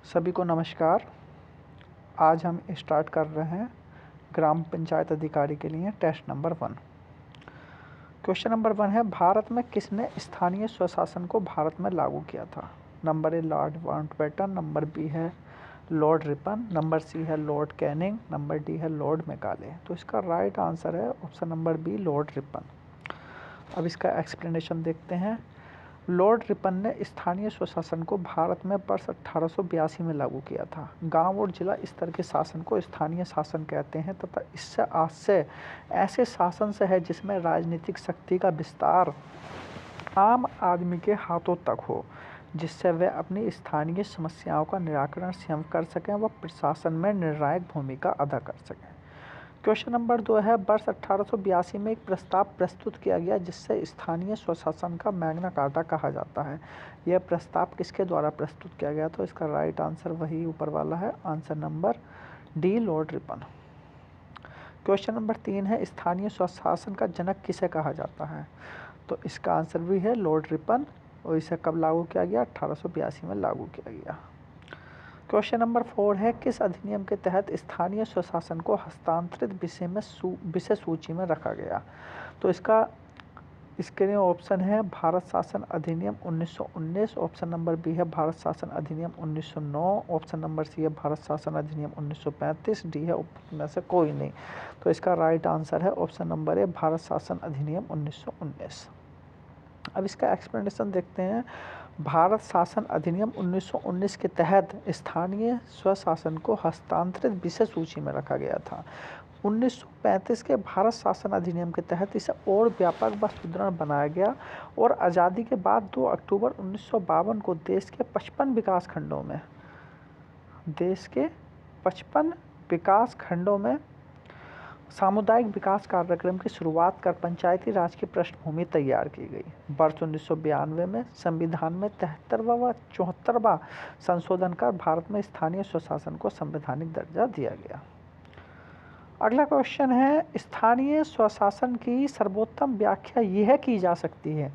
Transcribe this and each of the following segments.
सभी को नमस्कार। आज हम स्टार्ट कर रहे हैं ग्राम पंचायत अधिकारी के लिए टेस्ट नंबर 1। क्वेश्चन नंबर 1 है, भारत में किसने स्थानीय स्वशासन को भारत में लागू किया था? Number A Lord Mountbatten, number B है लॉर्ड रिपन, नंबर सी है लॉर्ड कैनिंग, नंबर डी है लॉर्ड मैकाले। तो इसका राइट आंसर है option number B, Lord Ripon. अब इसका एक्सप्लेनेशन देखते हैं। लॉर्ड रिपन ने स्थानीय स्वशासन को भारत में वर्ष 1882 में लागू किया था। गांव और जिला स्तर के शासन को स्थानीय शासन कहते हैं तथा इससे आशय ऐसे शासन से है जिसमें राजनीतिक शक्ति का विस्तार आम आदमी के हाथों तक हो, जिससे वे अपनी स्थानीय समस्याओं का निराकरण स्वयं कर सकें व प्रशासन में निर्णायक भूमिका अदा कर सकें। क्वेश्चन नंबर 2 है, वर्ष 1882 में एक प्रस्ताव प्रस्तुत किया गया जिससे स्थानीय स्वशासन का मैग्ना कार्टा कहा जाता है। यह प्रस्ताव किसके द्वारा प्रस्तुत किया गया? तो इसका राइट आंसर वही ऊपर वाला है, answer number D, Lord Ripon. Question number 3 है, स्थानीय स्वशासन का जनक किसे कहा जाता है? तो इसका आंसर भी है लॉर्ड रिपन और इसे कब लागू किया गया? 1882 में लागू किया गया। क्वेश्चन नंबर 4 है, किस अधिनियम के तहत स्थानीय स्वशासन को हस्तांतरित विषय सूची में रखा गया? तो इसके लिए ऑप्शन है भारत शासन अधिनियम 1919, ऑप्शन नंबर बी है भारत शासन अधिनियम 1909, ऑप्शन नंबर सी है भारत शासन अधिनियम 1935, डी है में से कोई नहीं। तो इसका राइट आंसर है ऑप्शन नंबर ए, भारत शासन अधिनियम 1919। अब इसका एक्सप्लेनेशन देखते हैं। भारत शासन अधिनियम 1919 के तहत स्थानीय स्वशासन को हस्तांतरित विषय सूची में रखा गया था। 1935 के भारत शासन अधिनियम के तहत इसे और व्यापक व सुदृढ़ बनाया गया और आज़ादी के बाद 2 अक्टूबर 1952 को देश के 55 विकास खंडों में सामुदायिक विकास कार्यक्रम की शुरुआत कर पंचायती राज की पृष्ठभूमि तैयार की गई। वर्ष 1992 में संविधान में 73वां व 74वां संशोधन कर भारत में स्थानीय स्वशासन को संवैधानिक दर्जा दिया गया। अगला क्वेश्चन है, स्थानीय स्वशासन की सर्वोत्तम व्याख्या यह की जा सकती है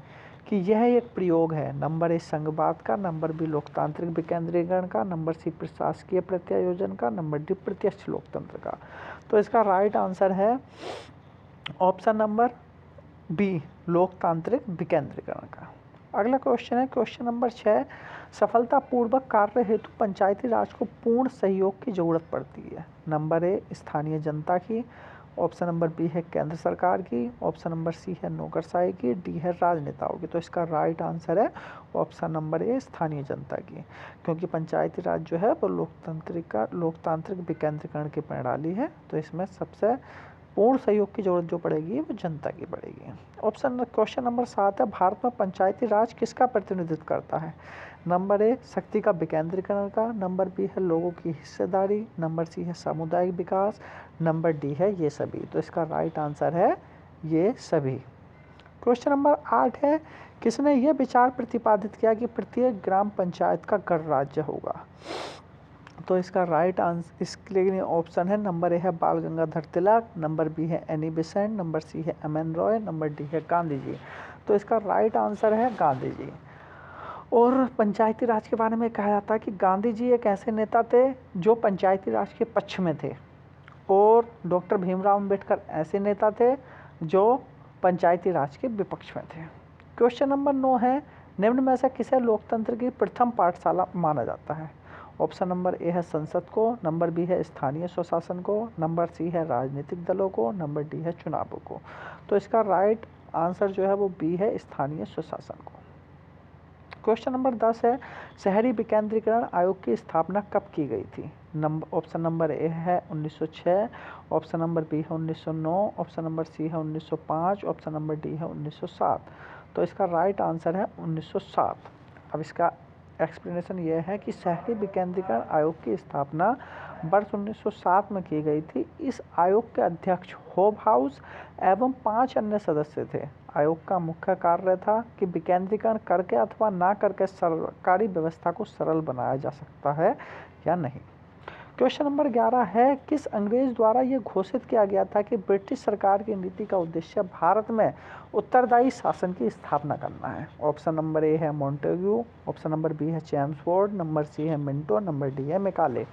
कि यह एक प्रयोग है। नंबर ए संघवाद का, नंबर बी लोकतांत्रिक विकेंद्रीकरण का, नंबर सी प्रशासकीय प्रत्यायोजन का, नंबर डी प्रत्यक्ष लोकतंत्र का। तो इसका राइट आंसर है ऑप्शन नंबर बी, लोकतांत्रिक विकेंद्रीकरण का। अगला क्वेश्चन है, क्वेश्चन नंबर 6, सफलतापूर्वक कार्य हेतु पंचायती राज को पूर्ण सहयोग की जरूरत पड़ती है। नंबर ए स्थानीय जनता की, ऑप्शन नंबर बी है केंद्र सरकार की, ऑप्शन नंबर सी है नौकरशाही की, डी है राजनेताओं की। तो इसका राइट आंसर है ऑप्शन नंबर ए, स्थानीय जनता की, क्योंकि पंचायती राज जो है वो लोकतांत्रिक विकेंद्रीकरण की प्रणाली है। तो इसमें सबसे पूर्ण सहयोग की जरूरत जो पड़ेगी वो जनता की पड़ेगी। क्वेश्चन नंबर 7 है, भारत में पंचायती राज किसका प्रतिनिधित्व करता है? नंबर ए शक्ति का विकेंद्रीकरण का, नंबर बी है लोगों की हिस्सेदारी, नंबर सी है सामुदायिक विकास, नंबर डी है ये सभी। तो इसका राइट आंसर है ये सभी। क्वेश्चन नंबर 8 है, किसने यह विचार प्रतिपादित किया कि प्रत्येक ग्राम पंचायत का गणराज्य होगा? तो इसका राइट आंसर इसके लिए ऑप्शन है, नंबर ए है बाल गंगाधर तिलक, नंबर बी है एनी बेसेंट, नंबर सी है एम.एन. रॉय, नंबर डी है गांधी जी। तो इसका राइट आंसर है गांधी जी। और पंचायती राज के बारे में कहा जाता है कि गांधी जी एक ऐसे नेता थे जो पंचायती राज के पक्ष में थे और डॉक्टर भीमराव अंबेडकर ऐसे नेता थे जो पंचायती राज के विपक्ष में थे। क्वेश्चन नंबर 9 है, निम्न में से किसे लोकतंत्र की प्रथम पाठशाला माना जाता है? ऑप्शन नंबर ए है संसद को, नंबर बी है स्थानीय स्वशासन को, नंबर सी है राजनीतिक दलों को, नंबर डी है चुनावों को। तो इसका राइट आंसर जो है वो बी है, स्थानीय स्वशासन को। क्वेश्चन नंबर 10 है, शहरी विकेंद्रीकरण आयोग की स्थापना कब की गई थी? ऑप्शन नंबर ए है 1906, ऑप्शन नंबर बी है 1909, ऑप्शन नंबर सी है 1905, ऑप्शन नंबर डी है 1907। तो इसका राइट आंसर है 1907। अब इसका एक्सप्लेनेशन ये है कि शहरी विकेंद्रीकरण आयोग की स्थापना वर्ष 1907 में की गई थी। इस आयोग के अध्यक्ष होब हाउस एवं 5 अन्य सदस्य थे। आयोग का मुख्य कार्य था कि विकेंद्रीकरण करके अथवा ना करके सरकारी व्यवस्था को सरल बनाया जा सकता है या नहीं। क्वेश्चन नंबर 11 है, किस अंग्रेज द्वारा यह घोषित किया गया था कि ब्रिटिश सरकार की नीति का उद्देश्य भारत में उत्तरदायी शासन की स्थापना करना है? ऑप्शन नंबर ए है मॉन्टेग्यू, ऑप्शन नंबर बी है चेम्सफोर्ड, नंबर सी है मिंटो, नंबर डी है मैकाले।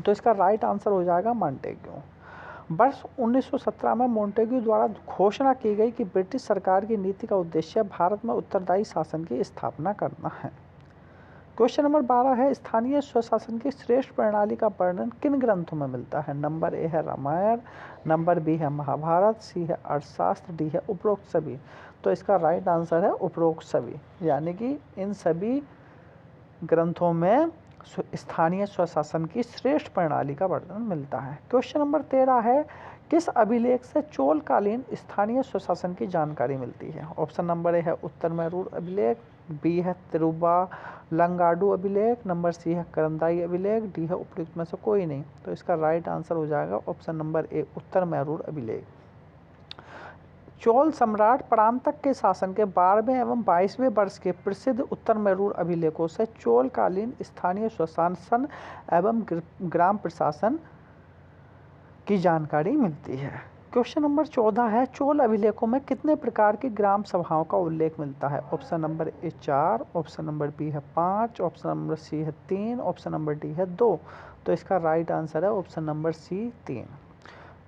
तो इसका राइट आंसर हो जाएगा मॉन्टेग्यू। वर्ष 1917 में मॉन्टेग्यू द्वारा घोषणा की गई कि ब्रिटिश सरकार की नीति का उद्देश्य भारत में उत्तरदायी शासन की स्थापना करना है। क्वेश्चन नंबर 12 है, स्थानीय स्वशासन की श्रेष्ठ प्रणाली का वर्णन किन ग्रंथों में मिलता है? नंबर ए है रामायण, नंबर बी है महाभारत, सी है अर्थशास्त्र, डी है उपरोक्त सभी। तो इसका राइट आंसर है उपरोक्त सभी, यानी कि इन सभी ग्रंथों में स्थानीय स्वशासन की श्रेष्ठ प्रणाली का वर्णन मिलता है। क्वेश्चन नंबर 13 है, किस अभिलेख से चोलकालीन स्थानीय स्वशासन की जानकारी मिलती है? ऑप्शन नंबर ए है उत्तर मैरूर अभिलेख, बी है तिरुवालंगाडु अभिलेख, नंबर सी है करंदाई अभिलेख, डी है उपयुक्त में से कोई नहीं। तो इसका राइट आंसर हो जाएगा ऑप्शन नंबर ए उत्तर मैरूर अभिलेख। चोल सम्राट परांतक के शासन के 12वें एवं 22वें वर्ष के प्रसिद्ध उत्तर मैरूर अभिलेखों से चोलकालीन स्थानीय स्वशासन एवं ग्राम प्रशासन की जानकारी मिलती है। क्वेश्चन नंबर 14 है, चोल अभिलेखों में कितने प्रकार की ग्राम सभाओं का उल्लेख मिलता है? Option number A 4, option number B है 5, ऑप्शन नंबर सी है 3, ऑप्शन नंबर डी है 2। तो इसका राइट आंसर है ऑप्शन नंबर सी 3।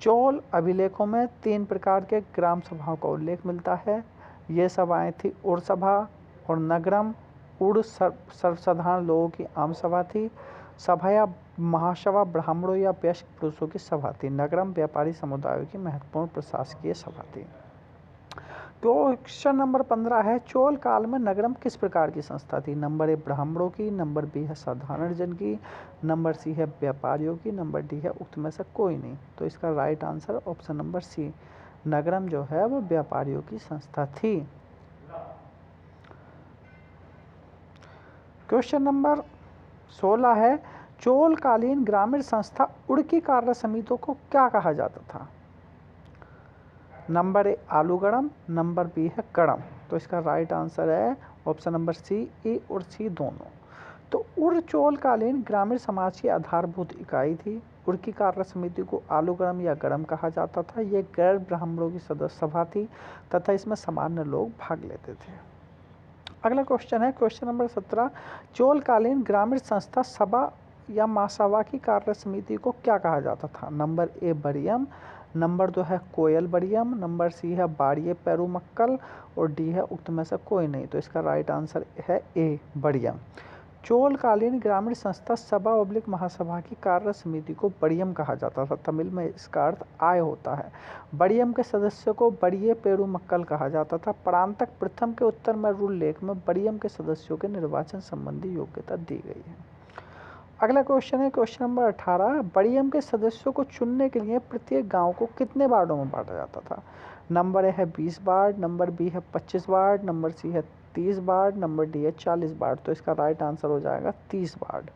चोल अभिलेखों में 3 प्रकार के ग्राम सभाओं का उल्लेख मिलता है। ये सभाएं थी उड़ सभा और नगरम। उड़ सर्वसाधारण लोगों की आम सभा थी। सभा या महासभा ब्राह्मणों या वयस्क पुरुषों की सभा थी। नगरम व्यापारी समुदायों की महत्वपूर्ण प्रशासकीय सभा थी। क्वेश्चन नंबर 15 है, चोल काल में नगरम किस प्रकार की संस्था थी? नंबर ए ब्राह्मणों की, नंबर बी है साधारण जन की, नंबर सी है व्यापारियों की, नंबर डी है उक्त में से कोई नहीं। तो इसका right answer option number C, नगरम जो है वो व्यापारियों की संस्था थी। क्वेश्चन नंबर 16 है, चोलकालीन ग्रामीण संस्था उड़ की कार्य समितियों को क्या कहा जाता था? नंबर ए आलूगढ़म, नंबर बी है गढ़म। तो इसका राइट आंसर है ऑप्शन नंबर सी, ए और सी दोनों। तो उड़ चोलकालीन ग्रामीण समाज की आधारभूत इकाई थी। उड़ की कार्य समिति को आलूगढ़म या गढ़म कहा जाता था। ये गैर ब्राह्मणों की सदस्य सभा थी तथा इसमें सामान्य लोग भाग लेते थे। अगला क्वेश्चन है, क्वेश्चन नंबर 17, चोलकालीन ग्रामीण संस्था सभा या महासभा की कार्य समिति को क्या कहा जाता था? नंबर ए बड़ियम, नंबर 2 है कोयल बड़ियम, नंबर सी है बाड़िये पेरुमक्कल और डी है उक्त में से कोई नहीं। तो इसका राइट आंसर है ए बड़ियम। चोलकालीन ग्रामीण संस्था सभा ऑब्लिक महासभा की कार्य समिति को बड़ियम कहा जाता था। तमिल में इसका अर्थ आय होता है। बड़ियम के सदस्यों को बड़िये पेरुमक्कल कहा जाता था। परांतक प्रथम के उत्तर मैरूर लेख में बड़ियम के सदस्यों के निर्वाचन संबंधी योग्यता दी गई है। अगला क्वेश्चन है, क्वेश्चन नंबर 18, बड़ियम के सदस्यों को चुनने के लिए प्रत्येक गांव को कितने वार्डों में बांटा जाता था? नंबर ए है 20 वार्ड, नंबर बी है 25 वार्ड, नंबर सी है 30 वार्ड, नंबर डी है 40 वार्ड। तो इसका राइट आंसर हो जाएगा 30 वार्ड।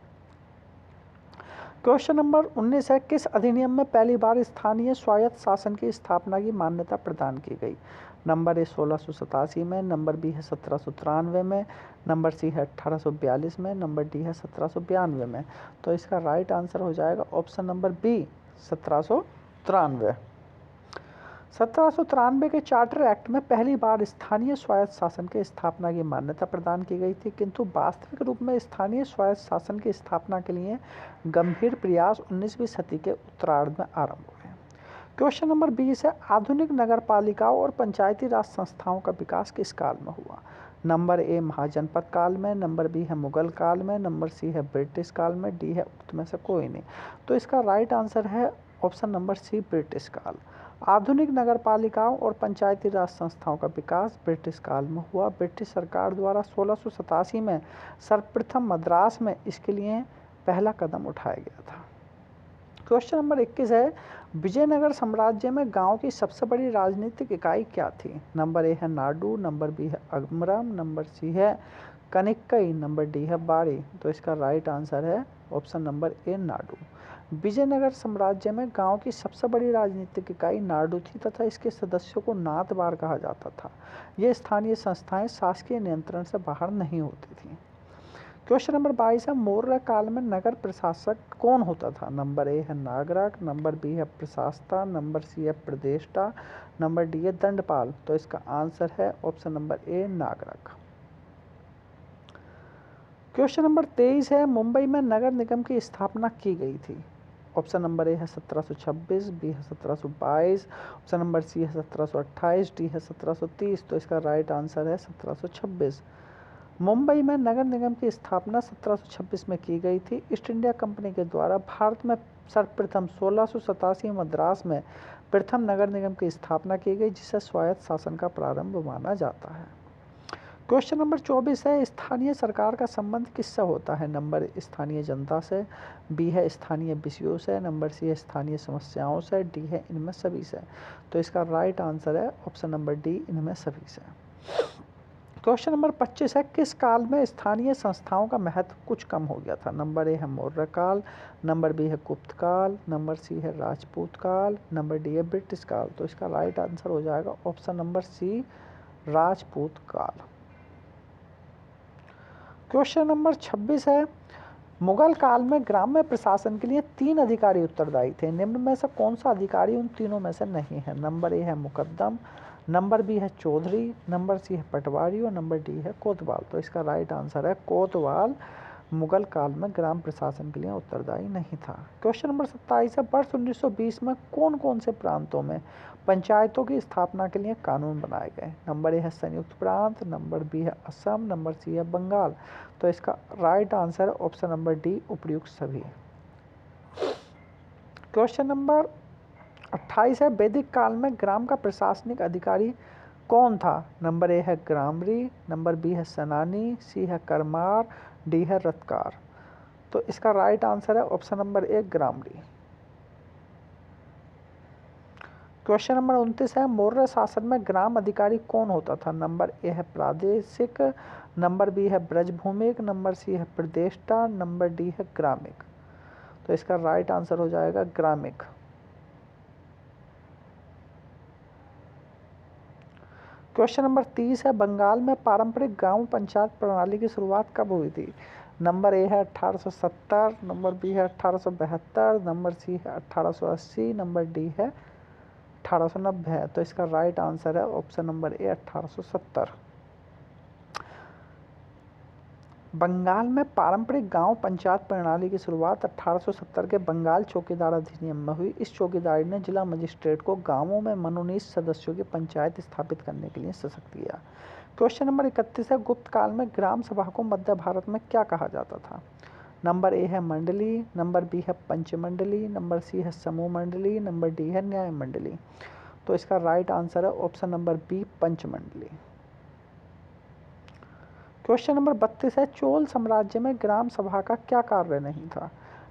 क्वेश्चन नंबर 19 है, किस अधिनियम में पहली बार स्थानीय स्वायत्त शासन की स्थापना की मान्यता प्रदान की गई? नंबर ए 1687 में, नंबर बी है 1793 में, नंबर सी है 1842 में, नंबर डी है 1792 में। तो इसका राइट आंसर हो जाएगा ऑप्शन नंबर बी 1793। 1793 के चार्टर एक्ट में पहली बार स्थानीय स्वायत्त शासन की स्थापना की मान्यता प्रदान की गई थी, किंतु वास्तविक रूप में स्थानीय स्वायत्त शासन की स्थापना के लिए गंभीर प्रयास 19वीं सदी के उत्तरार्ध में आरंभ हुए। क्वेश्चन नंबर 20 है, आधुनिक नगरपालिकाओं और पंचायती राज संस्थाओं का विकास किस काल में हुआ? नंबर ए महाजनपद काल में, नंबर बी है मुगल काल में, नंबर सी है ब्रिटिश काल में, डी है उक्त में से कोई नहीं। तो इसका राइट आंसर है ऑप्शन नंबर सी ब्रिटिश काल। आधुनिक नगरपालिकाओं और पंचायती राज संस्थाओं का विकास ब्रिटिश काल में हुआ। ब्रिटिश सरकार द्वारा 1687 में सर्वप्रथम मद्रास में इसके लिए पहला कदम उठाया गया था। क्वेश्चन नंबर 21 है, विजयनगर साम्राज्य में गांव की सबसे बड़ी राजनीतिक इकाई क्या थी? नंबर ए है नाडू, नंबर बी है अगमरम, नंबर सी है कनिक्कई, नंबर डी है बाड़ी। तो इसका राइट आंसर है ऑप्शन नंबर ए नाडू। विजयनगर साम्राज्य में गांव की सबसे बड़ी राजनीतिक इकाई नाडू थी तथा इसके सदस्यों को नातबार कहा जाता था। ये स्थानीय संस्थाएं शासकीय नियंत्रण से बाहर नहीं होती थीं। क्वेश्चन नंबर 22 है मौर्य काल में नगर प्रशासक कौन होता था? नंबर ए है नागरक, नंबर बी है प्रशासता, नंबर सी है प्रदेष्टा, नंबर डी है दंडपाल। तो इसका आंसर है ऑप्शन नंबर ए नागरक। क्वेश्चन नंबर 23 है मुंबई में नगर निगम की स्थापना की गई थी? ऑप्शन नंबर ए है 1726, बी है 1722, ऑप्शन नंबर सी है 1728, डी है 1730। तो इसका राइट आंसर है 1726। मुंबई में नगर निगम की स्थापना 1726 में की गई थी। ईस्ट इंडिया कंपनी के द्वारा भारत में सर्वप्रथम 1687 मद्रास में प्रथम नगर निगम की स्थापना की गई, जिसे स्वायत्त शासन का प्रारंभ माना जाता है। क्वेश्चन नंबर 24 है स्थानीय सरकार का संबंध किससे होता है? नंबर स्थानीय जनता से, बी है स्थानीय विषयों से, नंबर सी है स्थानीय समस्याओं से, डी है इनमें सभी से। तो इसका राइट आंसर है ऑप्शन नंबर डी इनमें सभी से। क्वेश्चन नंबर 25 है किस काल में स्थानीय संस्थाओं का महत्व कुछ कम हो गया था? नंबर ए है मौर्य काल, नंबर बी है गुप्त काल, नंबर सी है राजपूत काल, नंबर डी है ब्रिटिश काल। तो इसका राइट आंसर हो जाएगा ऑप्शन नंबर सी राजपूत काल। क्वेश्चन नंबर 26 है मुगल काल में ग्राम्य प्रशासन के लिए 3 अधिकारी उत्तरदायी थे। निम्न में से कौन सा अधिकारी उन तीनों में से नहीं है? नंबर ए है मुकद्दम, नंबर बी है चौधरी, नंबर सी है पटवारी और नंबर डी है कोतवाल। तो इसका राइट आंसर है कोतवाल मुगल काल में ग्राम प्रशासन के लिए उत्तरदायी नहीं था। क्वेश्चन नंबर 27 है वर्ष 1920 में कौन कौन से प्रांतों में पंचायतों की स्थापना के लिए कानून बनाए गए? नंबर ए है संयुक्त प्रांत, नंबर बी है असम, नंबर सी है बंगाल। तो इसका राइट आंसर है ऑप्शन नंबर डी उपयुक्त सभी। क्वेश्चन नंबर 28 है वैदिक काल में ग्राम का प्रशासनिक अधिकारी कौन था? नंबर ए है ग्रामरी, नंबर बी है सेनानी, सी है करमार, डी है रत्कार। तो इसका राइट आंसर है ऑप्शन नंबर ए ग्रामरी। क्वेश्चन नंबर 29 है मौर्य शासन में ग्राम अधिकारी कौन होता था? नंबर ए है प्रादेशिक, नंबर बी है ब्रजभूमिक, नंबर सी है प्रदेष्टा, नंबर डी है ग्रामिक। तो इसका राइट आंसर हो जाएगा ग्रामिक। क्वेश्चन नंबर 30 है बंगाल में पारंपरिक गांव पंचायत प्रणाली की शुरुआत कब हुई थी? नंबर ए है 1870, नंबर बी है 1872, नंबर सी है 1880, नंबर डी है 1890 है। तो इसका राइट आंसर है ऑप्शन नंबर ए 1870। बंगाल में पारंपरिक गांव पंचायत प्रणाली की शुरुआत 1870 के बंगाल चौकीदार अधिनियम में हुई। इस चौकीदारी ने जिला मजिस्ट्रेट को गांवों में मनोनीत सदस्यों की पंचायत स्थापित करने के लिए सशक्त किया। क्वेश्चन नंबर 31 है गुप्त काल में ग्राम सभा को मध्य भारत में क्या कहा जाता था? नंबर ए है मंडली, नंबर बी है पंचमंडली, नंबर सी है समूह मंडली, नंबर डी है न्याय मंडली। तो इसका राइट आंसर है ऑप्शन नंबर बी पंचमंडली। क्वेश्चन नंबर 32 है चोल साम्राज्य में ग्राम सभा का क्या कार्य नहीं था?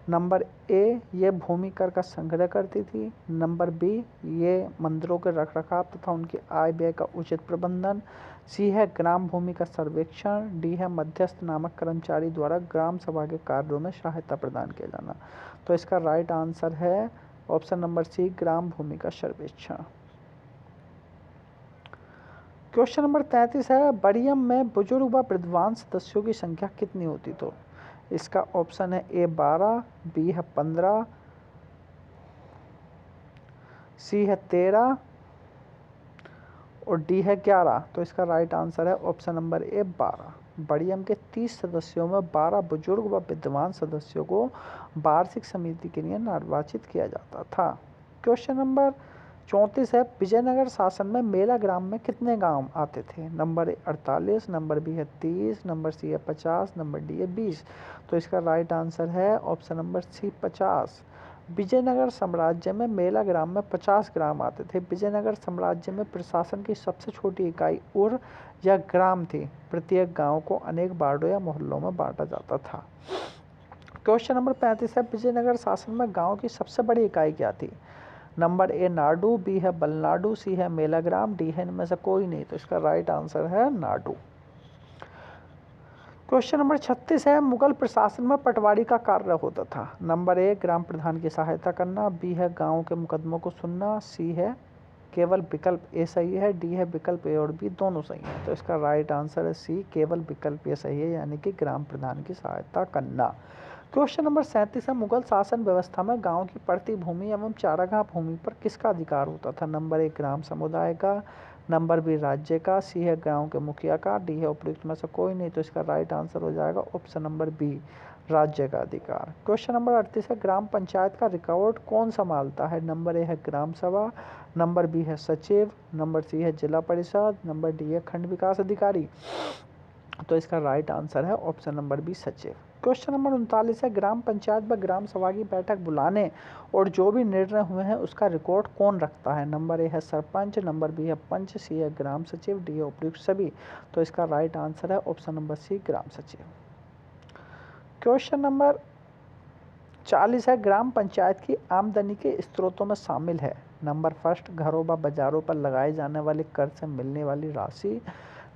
नंबर ए ये भूमि कर का संग्रह करती थी, नंबर बी ये मंदिरों के रखरखाव तथा उनकी आय व्यय का उचित प्रबंधन, सी है ग्राम भूमि का सर्वेक्षण, डी है मध्यस्थ नामक कर्मचारी द्वारा ग्राम सभा के कार्यों में सहायता प्रदान किया जाना। तो इसका राइट आंसर है ऑप्शन नंबर सी ग्राम भूमि का सर्वेक्षण। क्वेश्चन नंबर 33 है बड़ियम में बुजुर्ग व विद्वान सदस्यों की संख्या कितनी होती? तो इसका ऑप्शन है ए 12, बी है 15, सी है 13 और डी है 11। तो इसका राइट आंसर है ऑप्शन नंबर ए 12। बड़ियम के 30 सदस्यों में 12 बुजुर्ग व विद्वान सदस्यों को वार्षिक समिति के लिए निर्वाचित किया जाता था। क्वेश्चन नंबर 34 है विजयनगर शासन में मेला ग्राम में कितने गांव आते थे? नंबर ए 48, नंबर बी है 30, नंबर सी है 50, नंबर डी है 20। तो इसका राइट आंसर है ऑप्शन नंबर सी 50। विजयनगर साम्राज्य में मेला ग्राम में 50 ग्राम आते थे। विजयनगर साम्राज्य में प्रशासन की सबसे छोटी इकाई उर या ग्राम थी। प्रत्येक गांव को अनेक वार्डों या मोहल्लों में बांटा जाता था। क्वेश्चन नंबर 35 है विजयनगर शासन में गांव की सबसे बड़ी इकाई क्या थी? नंबर ए नाडू, बी है बलनाडु, सी है मेलाग्राम, डी है इनमें से कोई नहीं। तो इसका राइट आंसर है नाडू। क्वेश्चन नंबर 36 है मुगल प्रशासन में पटवारी का कार्य होता था। नंबर ए ग्राम प्रधान की सहायता करना, बी है गांव के मुकदमों को सुनना, सी है केवल विकल्प ए सही है, डी है विकल्प ए और बी दोनों सही है। तो इसका राइट आंसर है सी, केवल विकल्प ए सही है, यानी कि ग्राम प्रधान की सहायता करना। क्वेश्चन नंबर 37 है, मुगल शासन व्यवस्था में गांव की पड़ती भूमि एवं चारागाह भूमि पर किसका अधिकार होता था? नंबर 1 ग्राम समुदाय का, नंबर बी राज्य का, सी है गांव के मुखिया का, डी है उपयुक्त में से कोई नहीं। तो इसका राइट आंसर हो जाएगा ऑप्शन नंबर बी, राज्य का अधिकार। क्वेश्चन नंबर 38 है, ग्राम पंचायत का रिकॉर्ड कौन संभालता है? नंबर ए है ग्राम सभा, नंबर बी है सचिव, नंबर सी है जिला परिषद, नंबर डी है खंड विकास अधिकारी। तो इसका राइट आंसर है ऑप्शन नंबर बी, सचिव। क्वेश्चन नंबर 39 है, ग्राम पंचायत व ग्राम सभा की बैठक बुलाने और जो भी निर्णय हुए हैं उसका रिकॉर्ड कौन रखता है? नंबर ए है सरपंच, नंबर बी है पंच, सी है ग्राम सचिव, डी है उपयुक्त सभी। तो इसका राइट आंसर है ऑप्शन नंबर सी, ग्राम सचिव। क्वेश्चन नंबर 40 है, ग्राम पंचायत की आमदनी के स्रोतों में शामिल है। नंबर फर्स्ट, घरों व बाजारों पर लगाए जाने वाले कर से मिलने वाली राशि।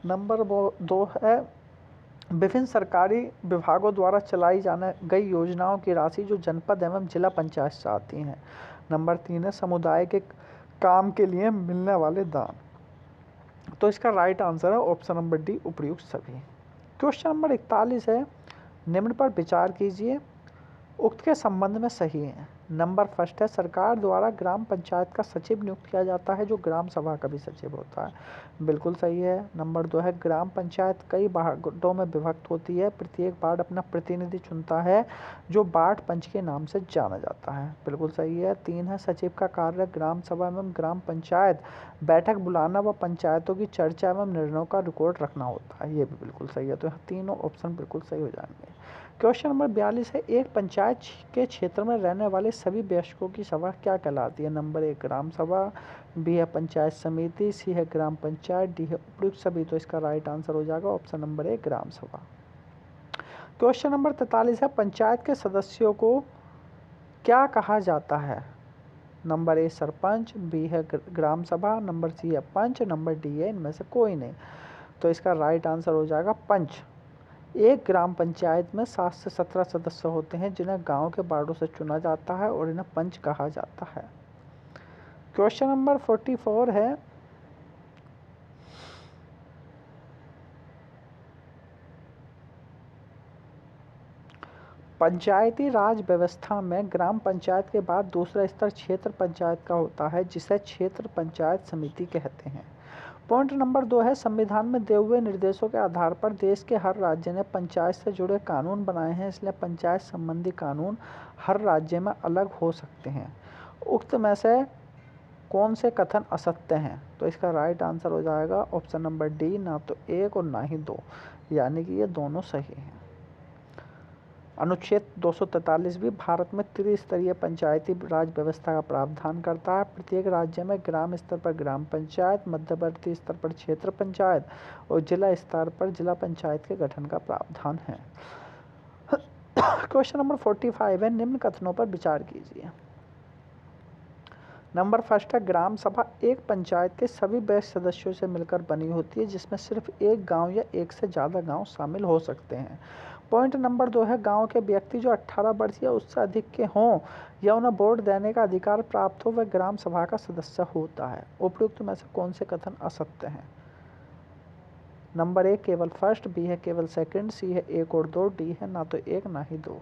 नंबर 2 है, विभिन्न सरकारी विभागों द्वारा चलाई जाने गई योजनाओं की राशि जो जनपद एवं जिला पंचायत से आती हैं। नंबर 3 है, समुदाय के काम के लिए मिलने वाले दान। तो इसका राइट आंसर है ऑप्शन नंबर डी, उपयुक्त सभी। क्वेश्चन नंबर 41 है, निम्न पर विचार कीजिए, उक्त के संबंध में सही है। नंबर फर्स्ट है, सरकार द्वारा ग्राम पंचायत का सचिव नियुक्त किया जाता है जो ग्राम सभा का भी सचिव होता है, बिल्कुल सही है। नंबर 2 है, ग्राम पंचायत कई वार्डों में विभक्त होती है, प्रत्येक वार्ड अपना प्रतिनिधि चुनता है जो वार्ड पंच के नाम से जाना जाता है, बिल्कुल सही है। 3 है, सचिव का कार्य ग्राम सभा एवं ग्राम पंचायत बैठक बुलाना व पंचायतों की चर्चा एवं निर्णयों का रिकॉर्ड रखना होता है, ये भी बिल्कुल सही है। तो तीनों ऑप्शन बिल्कुल सही हो जाएंगे। क्वेश्चन नंबर 42 है, एक पंचायत के क्षेत्र में रहने वाले सभी वयस्कों की सभा क्या कहलाती है? नंबर 1 ग्राम सभा, बी है पंचायत समिति, सी है ग्राम पंचायत, डी है उपयुक्त सभी। तो इसका राइट आंसर हो जाएगा ऑप्शन नंबर 1 ग्राम सभा। क्वेश्चन नंबर 43 है, पंचायत के सदस्यों को क्या कहा जाता है? नंबर ए सरपंच, बी है ग्राम सभा, नंबर सी है पंच, नंबर डी है इनमें से कोई नहीं। तो इसका राइट आंसर हो जाएगा पंच। एक ग्राम पंचायत में 7 से 17 सदस्य होते हैं जिन्हें गांव के वार्डों से चुना जाता है और इन्हें पंच कहा जाता है। क्वेश्चन नंबर 44 है, पंचायती राज व्यवस्था में ग्राम पंचायत के बाद दूसरा स्तर क्षेत्र पंचायत का होता है जिसे क्षेत्र पंचायत समिति कहते हैं। पॉइंट नंबर 2 है, संविधान में दिए हुए निर्देशों के आधार पर देश के हर राज्य ने पंचायत से जुड़े कानून बनाए हैं, इसलिए पंचायत संबंधी कानून हर राज्य में अलग हो सकते हैं। उक्त में से कौन से कथन असत्य हैं? तो इसका राइट आंसर हो जाएगा ऑप्शन नंबर डी, ना तो 1 और ना ही 2, यानी कि ये दोनों सही हैं। अनुच्छेद 243 भी भारत में त्रिस्तरीय पंचायती राज व्यवस्था का प्रावधान करता है। प्रत्येक राज्य में ग्राम स्तर पर ग्राम पंचायत, मध्यवर्ती स्तर पर क्षेत्र पंचायत और जिला स्तर पर जिला पंचायत के गठन का प्रावधान है। क्वेश्चन नंबर 45 है, निम्न कथनों पर विचार कीजिए। नंबर फर्स्ट है, ग्राम सभा एक पंचायत के सभी वयस्क सदस्यों से मिलकर बनी होती है जिसमें सिर्फ एक गांव या एक से ज़्यादा गांव शामिल हो सकते हैं। पॉइंट नंबर 2 है, गांव के व्यक्ति जो 18 वर्ष या उससे अधिक के हों या उन्हें वोट देने का अधिकार प्राप्त हो वह ग्राम सभा का सदस्य होता है। उपयुक्त में से कौन से कथन असत्य हैं? नंबर 1 केवल फर्स्ट, बी है केवल सेकंड, सी है 1 और 2, डी है ना तो 1 ना ही 2।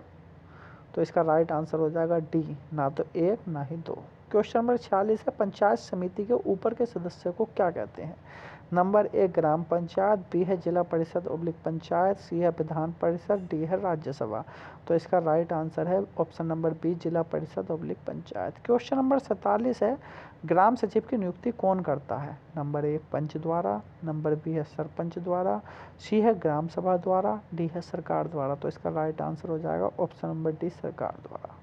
तो इसका राइट आंसर हो जाएगा डी, ना तो 1 ना ही 2। क्वेश्चन नंबर 46 है, पंचायत समिति के ऊपर के सदस्य को क्या कहते हैं? नंबर 1 ग्राम पंचायत, बी है जिला परिषद / पंचायत, सी है विधान परिषद, डी है राज्यसभा। तो इसका राइट आंसर है ऑप्शन नंबर बी, जिला परिषद / पंचायत। क्वेश्चन नंबर 47 है, ग्राम सचिव की नियुक्ति कौन करता है? नंबर 1 पंच द्वारा, नंबर बी है सरपंच द्वारा, सी है ग्राम सभा द्वारा, डी है सरकार द्वारा। तो इसका राइट आंसर हो जाएगा ऑप्शन नंबर डी, सरकार द्वारा।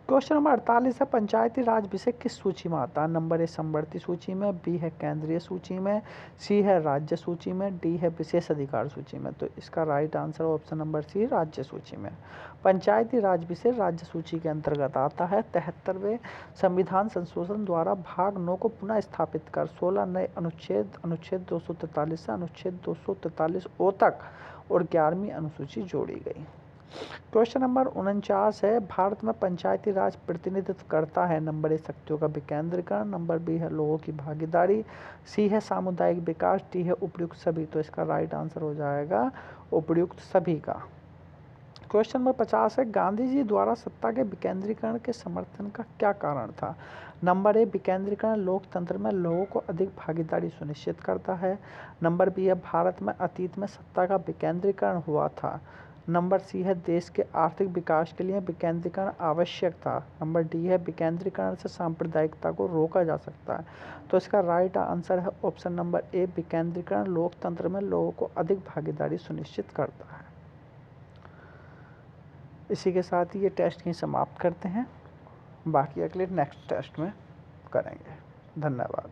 क्वेश्चन नंबर 48 है, पंचायती राज विषय किस सूची में आता है? नंबर 1 समवर्ती सूची में, बी है केंद्रीय सूची में, सी है राज्य सूची में, डी है विशेष अधिकार सूची में। तो इसका right answer option number C, राज्य सूची में। पंचायती राज विषय राज्य सूची के अंतर्गत आता है। 73वें संविधान संशोधन द्वारा भाग 9 को पुनः स्थापित कर 16 नए अनुच्छेद 243 से अनुच्छेद 243 ओ तक और 11वीं अनुसूची जोड़ी गई। क्वेश्चन नंबर 49 है, भारत में पंचायती राज प्रतिनिधित्व करता है। नंबर ए शक्तियों का विकेंद्रीकरण, नंबर बी है लोगों की भागीदारी, सी है सामुदायिक विकास, डी है उपयुक्त सभी। तो इसका राइट आंसर हो जाएगा उपयुक्त सभी का। क्वेश्चन नंबर 50 है, गांधी जी द्वारा सत्ता के विकेंद्रीकरण के समर्थन का क्या कारण था। नंबर ए विकेंद्रीकरण लोकतंत्र में लोगों को अधिक भागीदारी सुनिश्चित करता है। नंबर बी है भारत में अतीत में सत्ता का विकेंद्रीकरण हुआ था। नंबर सी है देश के आर्थिक विकास के लिए विकेंद्रीकरण आवश्यक था। नंबर डी है विकेंद्रीकरण से सांप्रदायिकता को रोका जा सकता है। तो इसका राइट आंसर है ऑप्शन नंबर ए, विकेंद्रीकरण लोकतंत्र में लोगों को अधिक भागीदारी सुनिश्चित करता है। इसी के साथ ही ये टेस्ट ही समाप्त करते हैं, बाकी अगले नेक्स्ट टेस्ट में करेंगे। धन्यवाद।